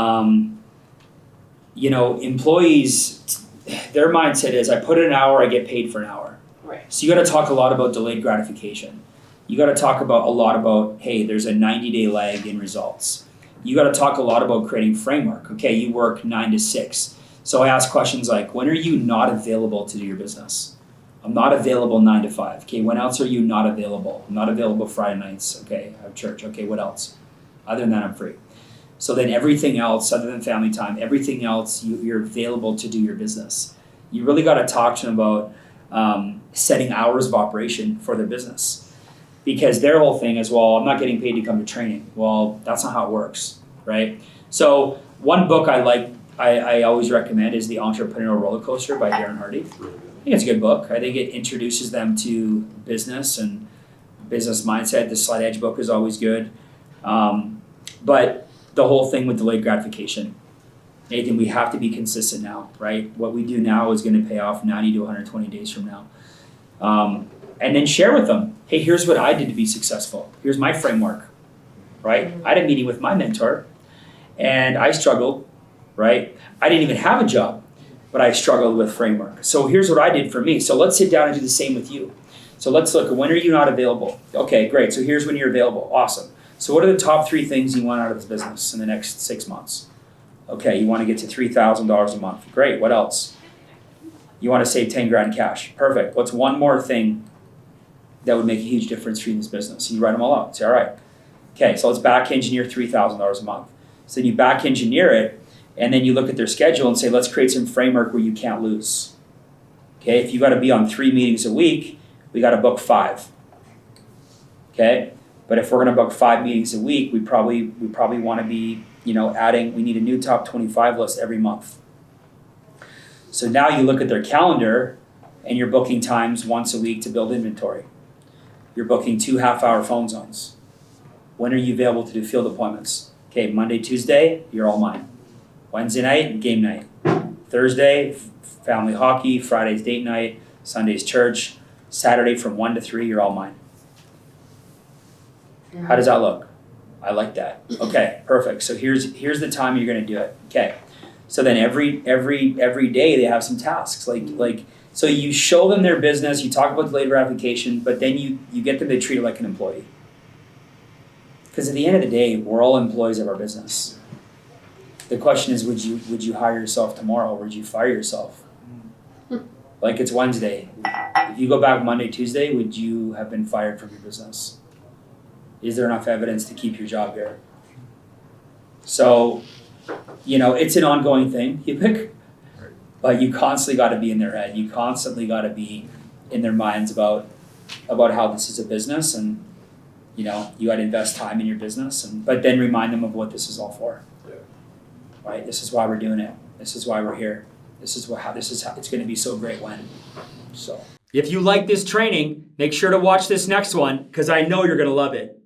employees, their mindset is I put in an hour, I get paid for an hour. Right. So you got to talk a lot about delayed gratification. You got to talk a lot about, hey, there's a 90-day lag in results. You got to talk a lot about creating framework. Okay, you work 9 to 6. So I ask questions like, when are you not available to do your business? I'm not available 9 to 5. Okay, when else are you not available? I'm not available Friday nights. Okay, I have church. Okay, what else? Other than that, I'm free. So then everything else, other than family time, everything else, you're available to do your business. You really got to talk to them about setting hours of operation for their business. Because their whole thing is, well, I'm not getting paid to come to training. Well, that's not how it works, right? So one book I always recommend is The Entrepreneurial Roller Coaster by Darren Hardy. I think it's a good book. I think it introduces them to business and business mindset. The Slight Edge book is always good. But the whole thing with delayed gratification. Nathan, we have to be consistent now, right? What we do now is going to pay off 90 to 120 days from now. And then share with them, hey, here's what I did to be successful. Here's my framework, right? I had a meeting with my mentor and I struggled, right? I didn't even have a job, but I struggled with framework. So here's what I did for me. So let's sit down and do the same with you. So let's look, when are you not available? Okay, great. So here's when you're available. Awesome. So what are the top 3 things you want out of this business in the next 6 months? Okay, you want to get to $3,000 a month. Great. What else? You want to save 10 grand cash. Perfect. What's one more thing that would make a huge difference for you in this business? You write them all out. Say, all right. Okay, so let's back engineer $3,000 a month. So then you back engineer it, and then you look at their schedule and say, let's create some framework where you can't lose. Okay, if you got to be on 3 meetings a week, we got to book 5. Okay, but if we're going to book 5 meetings a week, we probably want to be, we need a new top 25 list every month. So now you look at their calendar and you're booking times once a week to build inventory. You're booking 2 half-hour phone zones. When are you available to do field appointments? Okay, Monday, Tuesday, you're all mine. Wednesday night, game night. Thursday, family hockey. Friday's date night. Sunday's church. Saturday from 1 to 3, you're all mine. How does that look? I like that. Okay, perfect. So here's the time you're going to do it. Okay. So then every day they have some tasks. So you show them their business, you talk about delayed gratification, but then you get them to treat it like an employee. Because at the end of the day, we're all employees of our business. The question is, would you hire yourself tomorrow or would you fire yourself? Like it's Wednesday. If you go back Monday, Tuesday, would you have been fired from your business? Is there enough evidence to keep your job here? So, it's an ongoing thing. You pick, but you constantly got to be in their head. You constantly got to be in their minds about how this is a business, and you got to invest time in your business, but then remind them of what this is all for. Yeah. Right? This is why we're doing it. This is why we're here. This is how it's going to be so great when. So, if you like this training, make sure to watch this next one because I know you're going to love it.